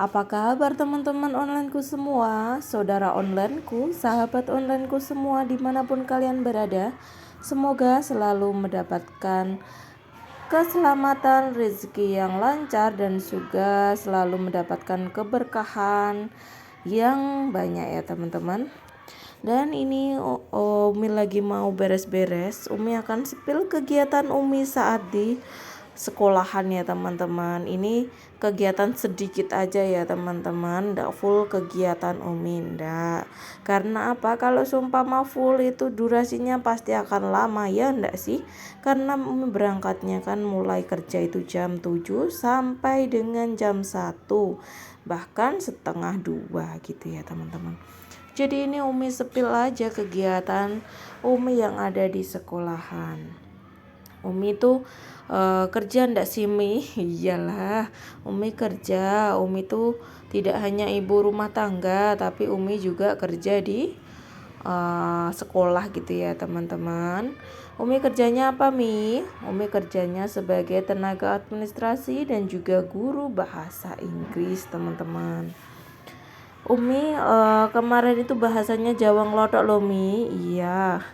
Apa kabar teman-teman onlineku semua, saudara onlineku, sahabat onlineku semua dimanapun kalian berada. Semoga selalu mendapatkan keselamatan, rezeki yang lancar dan juga selalu mendapatkan keberkahan yang banyak ya teman-teman. Dan ini Umi lagi mau beres-beres. Umi akan spill kegiatan Umi saat di sekolahan ya teman-teman. Ini kegiatan sedikit aja ya teman-teman, ndak full kegiatan Umi, ndak. Karena apa? Kalau seumpama full itu durasinya pasti akan lama ya ndak sih? Karena Umi berangkatnya kan mulai kerja itu jam 7 sampai dengan jam 1, bahkan setengah 2 gitu ya teman-teman. Jadi ini Umi sepil aja kegiatan Umi yang ada di sekolahan. Umi tuh kerja ndak sih Mi? Iyalah, Umi kerja. Umi tuh tidak hanya ibu rumah tangga, tapi Umi juga kerja di sekolah gitu ya teman-teman. Umi kerjanya apa Mi? Umi kerjanya sebagai tenaga administrasi dan juga guru bahasa Inggris teman-teman. Umi kemarin itu bahasanya Jawa Nglothok loh Mi. Iya,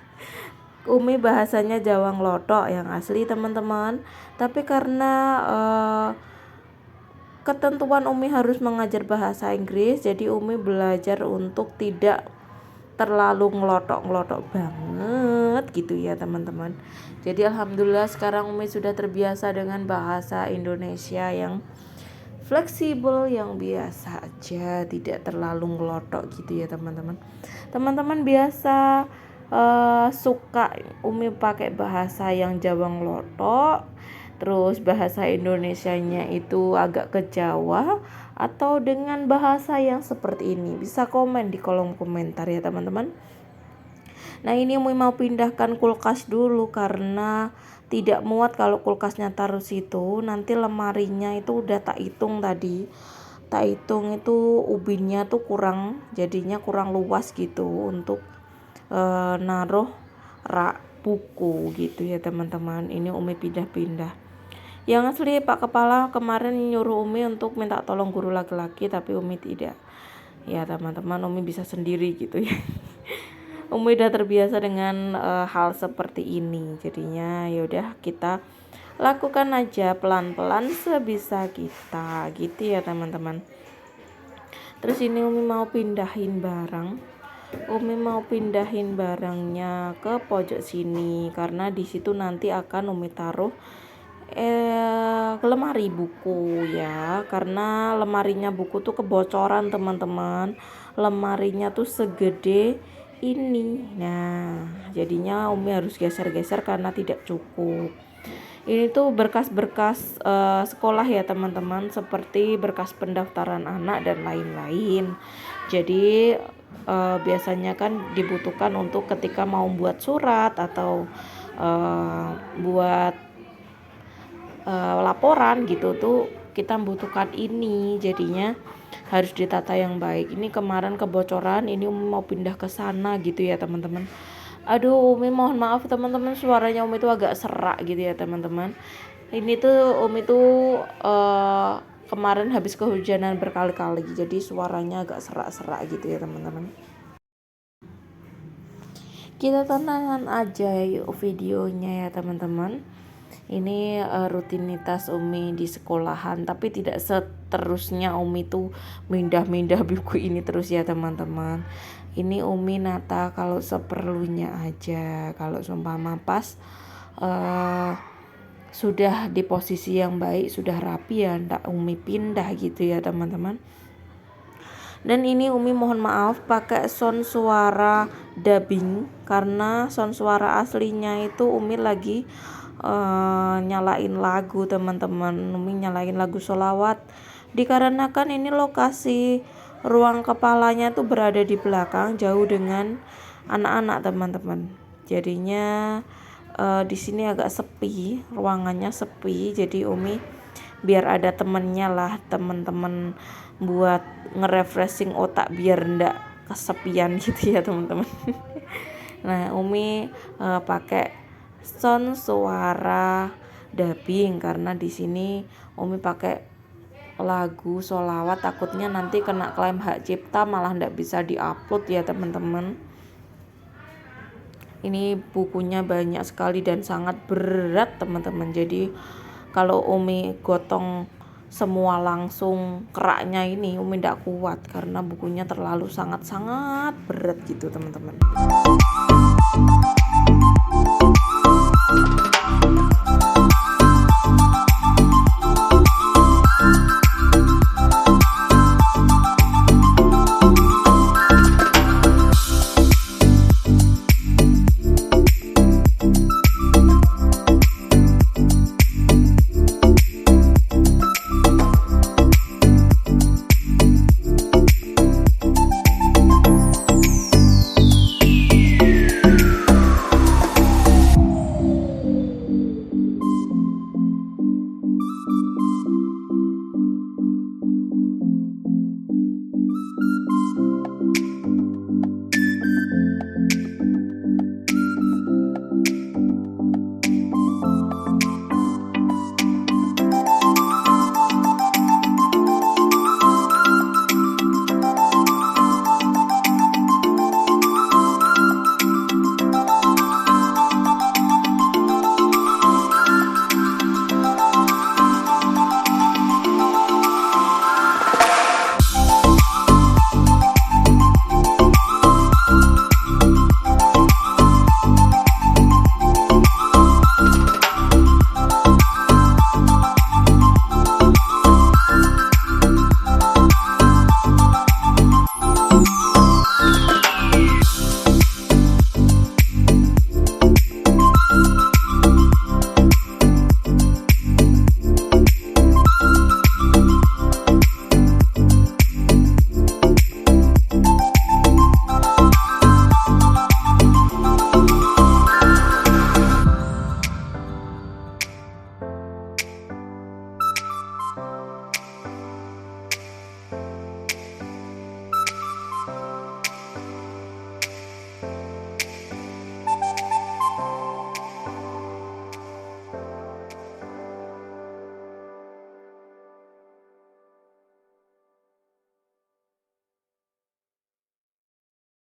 Umi bahasanya Jawa Nglothok yang asli teman-teman. Tapi karena ketentuan Umi harus mengajar bahasa Inggris, jadi Umi belajar untuk tidak terlalu ngelotok-ngelotok banget gitu ya teman-teman. Jadi alhamdulillah sekarang Umi sudah terbiasa dengan bahasa Indonesia yang fleksibel, yang biasa aja, tidak terlalu ngelotok gitu ya teman-teman. Teman-teman biasa suka Umi pakai bahasa yang Jawa ngelotok, terus bahasa Indonesianya itu agak ke Jawa, atau dengan bahasa yang seperti ini? Bisa komen di kolom komentar ya teman-teman. Nah ini Umi mau pindahkan kulkas dulu karena tidak muat kalau kulkasnya taruh situ. Nanti lemarinya itu udah tak hitung tadi. Tak hitung itu ubinnya tuh kurang, jadinya kurang luas gitu untuk naruh rak buku gitu ya teman-teman. Ini Umi pindah-pindah. Yang asli Pak Kepala kemarin nyuruh Umi untuk minta tolong guru laki-laki, tapi Umi tidak. Ya teman-teman, Umi bisa sendiri gitu ya. Umi udah terbiasa dengan hal seperti ini. Jadinya yaudah kita lakukan aja pelan-pelan sebisa kita gitu ya teman-teman. Terus ini Umi mau pindahin barang. Umi mau pindahin barangnya ke pojok sini karena di situ nanti akan Umi taruh lemari buku ya, karena lemarinya buku tuh kebocoran teman-teman. Lemarinya tuh segede ini. Nah jadinya Umi harus geser-geser karena tidak cukup. Ini tuh berkas-berkas sekolah ya teman-teman, seperti berkas pendaftaran anak dan lain-lain. Jadi biasanya kan dibutuhkan untuk ketika mau buat surat atau buat laporan gitu tuh kita membutuhkan ini, jadinya harus ditata yang baik. Ini kemarin kebocoran, ini Umi mau pindah ke sana gitu ya teman-teman. Aduh Umi mohon maaf teman-teman, suaranya Umi tuh agak serak gitu ya teman-teman. Ini tuh Umi tuh kemarin habis kehujanan berkali-kali, jadi suaranya agak serak-serak gitu ya teman-teman. Kita tonton aja yuk videonya ya teman-teman. Ini rutinitas Umi di sekolahan, tapi tidak seterusnya Umi tuh mindah-mindah buku ini terus ya teman-teman. Ini Umi nata kalau seperlunya aja. Kalau seumpama pas sudah di posisi yang baik, sudah rapi ya ndak Umi pindah gitu ya teman-teman. Dan ini Umi mohon maaf pakai sound suara dubbing karena sound suara aslinya itu Umi lagi nyalain lagu teman-teman. Umi nyalain lagu sholawat, dikarenakan ini lokasi ruang kepalanya tuh berada di belakang jauh dengan anak-anak teman-teman. Jadinya di sini agak sepi, ruangannya sepi. Jadi Umi biar ada temennya lah, teman-teman buat nge-refreshing otak biar ndak kesepian gitu ya teman-teman. Nah Umi pakai sound suara dubbing karena di sini Umi pakai lagu sholawat, takutnya nanti kena klaim hak cipta malah ndak bisa diupload ya teman-teman. Ini bukunya banyak sekali dan sangat berat teman-teman, jadi kalau Umi gotong semua langsung keraknya ini Umi ndak kuat karena bukunya terlalu sangat-sangat berat gitu teman-teman.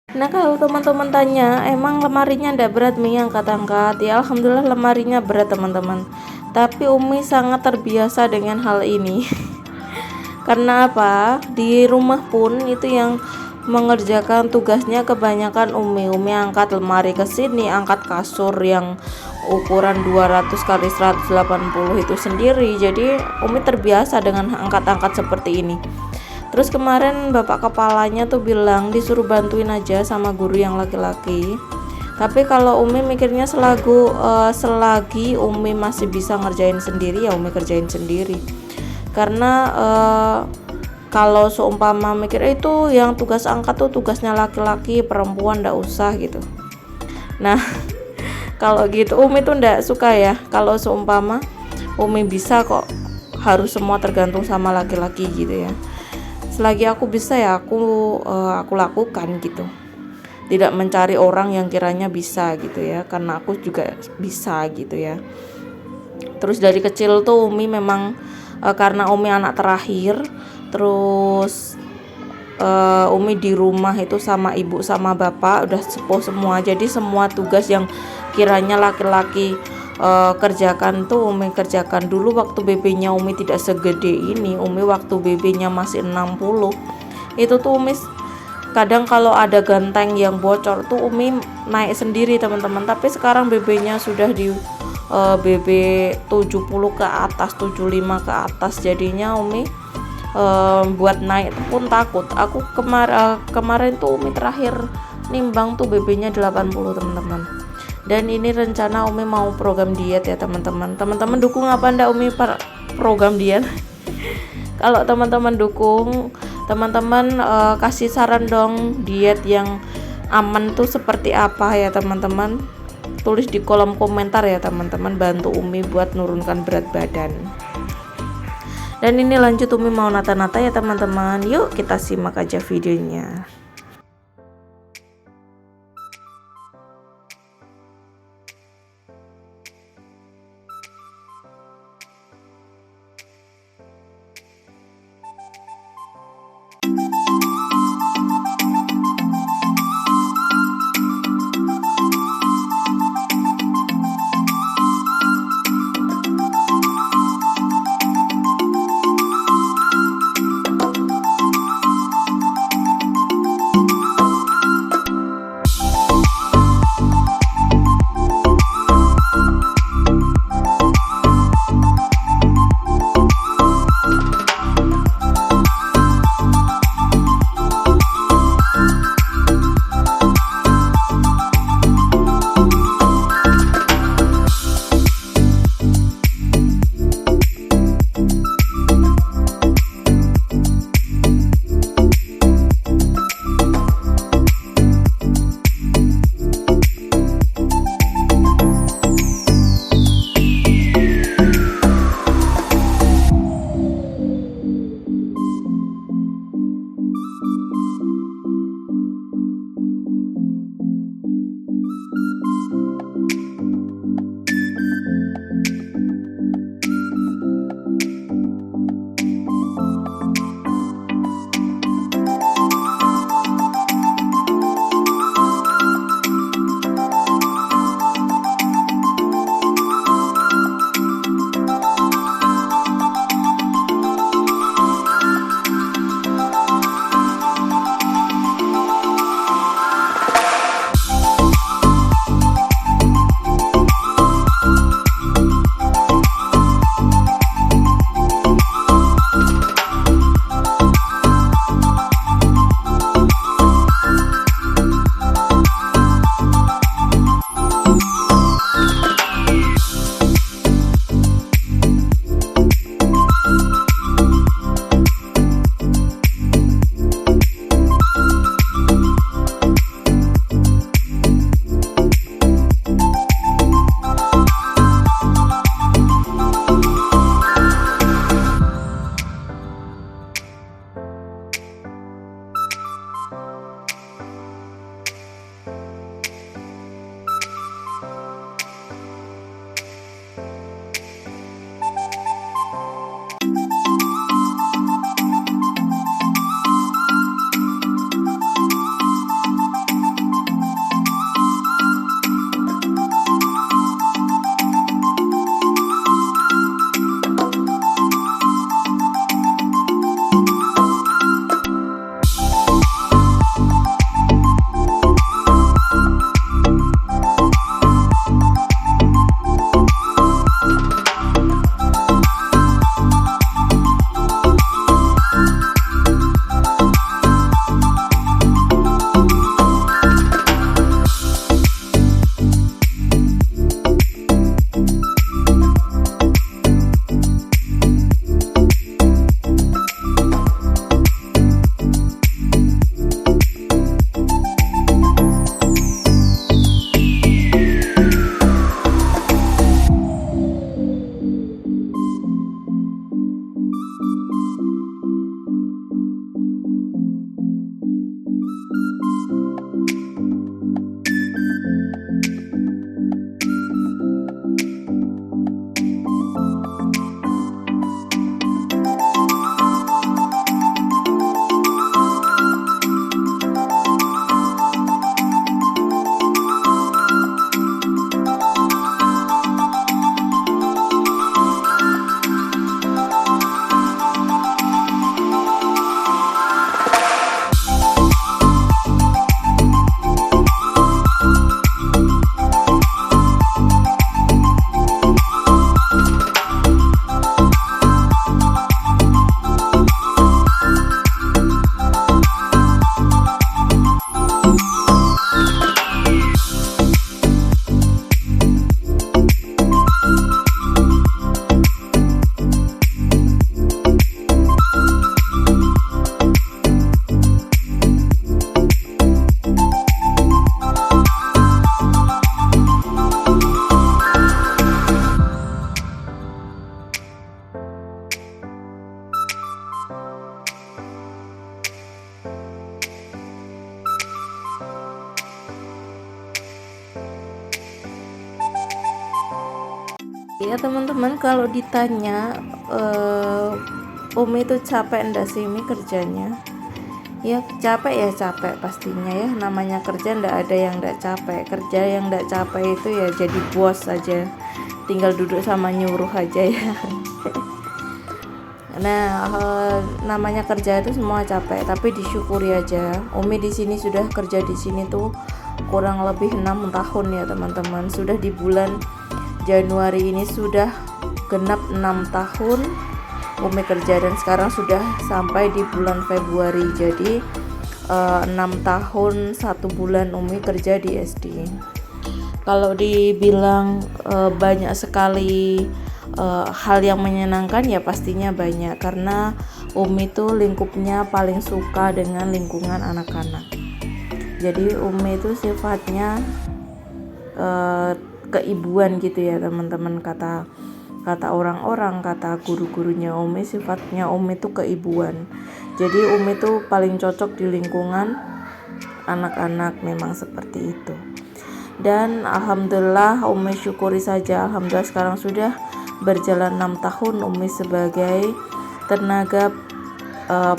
Nah kalau teman-teman tanya emang lemarinya ndak berat Mi angkat-angkat, ya alhamdulillah lemarinya berat teman-teman, tapi Umi sangat terbiasa dengan hal ini. Karena apa, di rumah pun itu yang mengerjakan tugasnya kebanyakan Umi angkat lemari ke sini, angkat kasur yang ukuran 200 kali 180 itu sendiri, jadi Umi terbiasa dengan angkat-angkat seperti ini. Terus kemarin bapak kepalanya tuh bilang disuruh bantuin aja sama guru yang laki-laki, tapi kalau Umi mikirnya selagi Umi masih bisa ngerjain sendiri ya Umi kerjain sendiri. Karena kalau seumpama mikir itu yang tugas angkat tuh tugasnya laki-laki, perempuan ndak usah gitu. Nah kalau gitu Umi tuh ndak suka ya kalau seumpama Umi bisa kok harus semua tergantung sama laki-laki gitu ya. Selagi aku bisa ya aku lakukan gitu, tidak mencari orang yang kiranya bisa gitu ya, karena aku juga bisa gitu ya. Terus dari kecil tuh Umi memang karena Umi anak terakhir, terus Umi di rumah itu sama ibu sama bapak udah sepuh semua, jadi semua tugas yang kiranya laki-laki kerjakan tuh Umi kerjakan. Dulu waktu BB-nya Umi tidak segede ini, Umi waktu BB-nya masih 60 itu tuh Umi kadang kalau ada genteng yang bocor tuh Umi naik sendiri teman-teman, tapi sekarang BB-nya sudah di BB 70 ke atas, 75 ke atas, jadinya Umi buat naik pun takut. Aku kemarin tuh Umi terakhir nimbang tuh BB-nya 80 teman-teman. Dan ini rencana Umi mau program diet ya teman-teman. Teman-teman dukung apa ndak Umi program diet? Kalau teman-teman dukung, teman-teman kasih saran dong diet yang aman tuh seperti apa ya teman-teman. Tulis di kolom komentar ya teman-teman, bantu Umi buat nurunkan berat badan. Dan ini lanjut Umi mau nata-nata ya teman-teman. Yuk kita simak aja videonya. Ya teman-teman, kalau ditanya Umi itu capek enggak sih Umi kerjanya? Ya capek ya capek pastinya ya, namanya kerja enggak ada yang enggak capek. Kerja yang enggak capek itu ya jadi bos aja, tinggal duduk sama nyuruh aja ya. Nah, namanya kerja itu semua capek, tapi disyukuri aja. Umi di sini sudah kerja di sini tuh kurang lebih 6 tahun ya teman-teman. Sudah di bulan Januari ini sudah genap 6 tahun Umi kerja, dan sekarang sudah sampai di bulan Februari. Jadi 6 tahun 1 bulan Umi kerja di SD. Kalau dibilang banyak sekali hal yang menyenangkan, ya pastinya banyak, karena Umi itu lingkupnya paling suka dengan lingkungan anak-anak. Jadi Umi itu sifatnya keibuan gitu ya teman-teman, kata orang-orang, kata guru-gurunya Umi, sifatnya Umi itu keibuan. Jadi Umi itu paling cocok di lingkungan anak-anak, memang seperti itu. Dan alhamdulillah Umi syukuri saja, alhamdulillah sekarang sudah berjalan 6 tahun Umi sebagai tenaga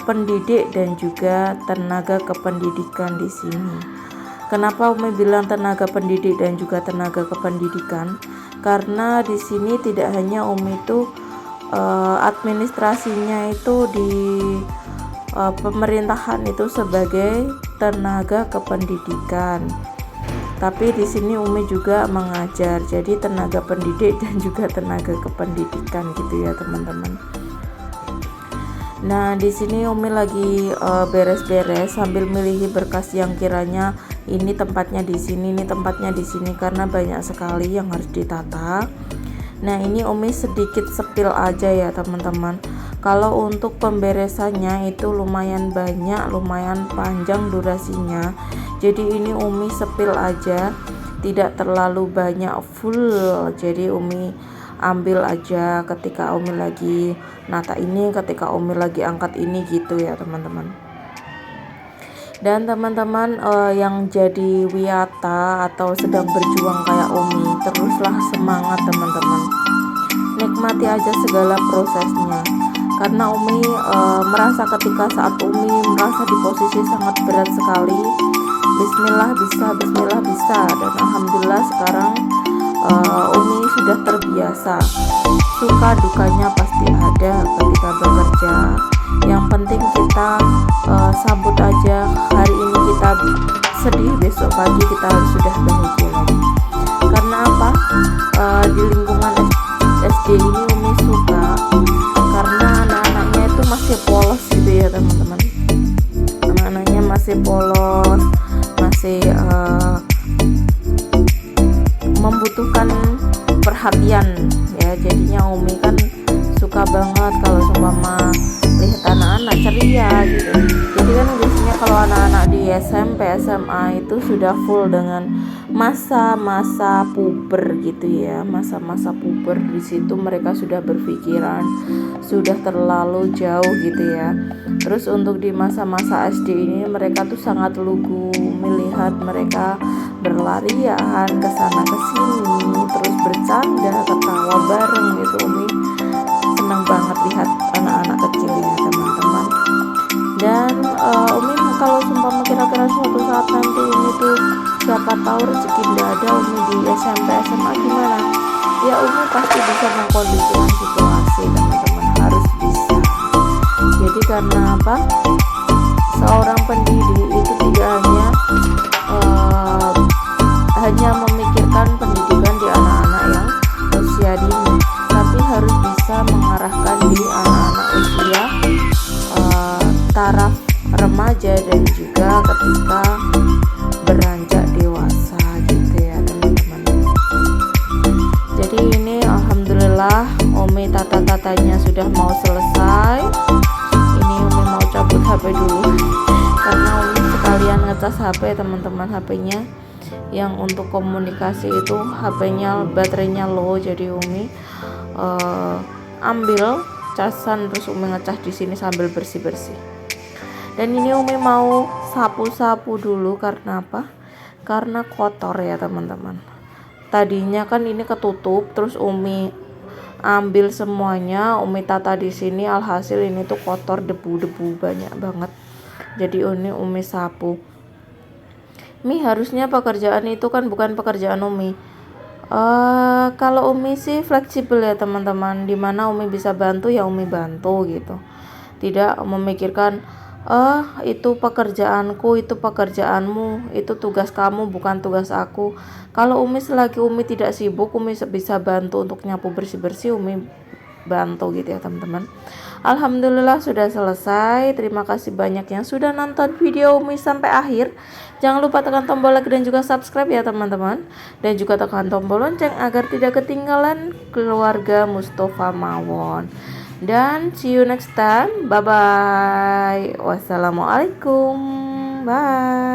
pendidik dan juga tenaga kependidikan di sini. Kenapa Umi bilang tenaga pendidik dan juga tenaga kependidikan? Karena di sini tidak hanya Umi itu administrasinya itu di pemerintahan itu sebagai tenaga kependidikan, tapi di sini Umi juga mengajar, jadi tenaga pendidik dan juga tenaga kependidikan gitu ya teman-teman. Nah, di sini Umi lagi beres-beres sambil milih berkas yang kiranya ini tempatnya di sini, ini tempatnya di sini, karena banyak sekali yang harus ditata. Nah, ini Umi sedikit sepil aja ya teman-teman. Kalau untuk pemberesannya itu lumayan banyak, lumayan panjang durasinya. Jadi ini Umi sepil aja, tidak terlalu banyak full. Jadi Umi ambil aja ketika Umi lagi nata ini, ketika Umi lagi angkat ini gitu ya teman-teman. Dan teman-teman yang jadi wiyata atau sedang berjuang kayak Umi, teruslah semangat teman-teman. Nikmati aja segala prosesnya. Karena Umi merasa ketika saat Umi merasa di posisi sangat berat sekali, bismillah bisa, dan alhamdulillah sekarang Umi sudah terbiasa. Suka dukanya pasti ada ketika bekerja. Yang penting kita sambut aja. Hari ini kita sedih, besok pagi kita harus sudah bahagia lagi. Karena apa? Di lingkungan SD ini Umi suka karena anak-anaknya itu masih polos gitu ya teman-teman. Anak-anaknya masih polos, masih membutuhkan perhatian ya. Jadinya Umi kan suka banget kalau seumpama lihat anak-anak ceria gitu. Jadi kan biasanya kalau anak-anak di SMP, SMA itu sudah full dengan masa-masa puber gitu ya. Masa-masa puber, di situ mereka sudah berpikiran sudah terlalu jauh gitu ya. Terus untuk di masa-masa SD ini mereka tuh sangat lugu, melihat mereka berlarian ke sana ke sini, terus bercanda, ketawa bareng gitu. Umi senang banget lihat anak-anak kecil ya teman-teman. Dan Umi kalau sumpah kira-kira suatu saat nanti Umi tuh siapa tahu rezeki nggak ada Umi di SMP SMA gimana ya, Umi pasti bisa mengkondisikan situasi teman-teman, harus bisa. Jadi karena apa, seorang pendidik itu tidak hanya memikirkan pendidikan di anak-anak yang usia dini, tapi harus bisa mengarahkan di anak-anak usia taraf remaja dan juga ketika beranjak dewasa gitu ya teman-teman. Jadi ini alhamdulillah Umi tata-tatanya sudah mau selesai. Ini Umi mau cabut HP dulu karena Umi sekalian ngecas HP teman-teman. HP-nya yang untuk komunikasi itu HP-nya baterainya low, jadi Umi ambil casan terus Umi ngecas di sini sambil bersih-bersih. Dan ini Umi mau sapu-sapu dulu karena apa? Karena kotor ya teman-teman. Tadinya kan ini ketutup, terus Umi ambil semuanya, Umi tata di sini. Alhasil ini tuh kotor, debu-debu banyak banget. Jadi ini Umi sapu. Harusnya pekerjaan itu kan bukan pekerjaan Umi. Kalau Umi sih fleksibel ya teman-teman, dimana Umi bisa bantu ya Umi bantu gitu, tidak memikirkan itu pekerjaanku, itu pekerjaanmu, itu tugas kamu bukan tugas aku. Kalau Umi selagi Umi tidak sibuk, Umi bisa bantu untuk nyapu bersih-bersih, Umi bantu gitu ya teman-teman. Alhamdulillah sudah selesai. Terima kasih banyak yang sudah nonton video Umi sampai akhir. Jangan lupa tekan tombol like dan juga subscribe ya teman-teman, dan juga tekan tombol lonceng agar tidak ketinggalan keluarga Mustofa Mawon. Dan see you next time. Bye bye. Wassalamualaikum. Bye.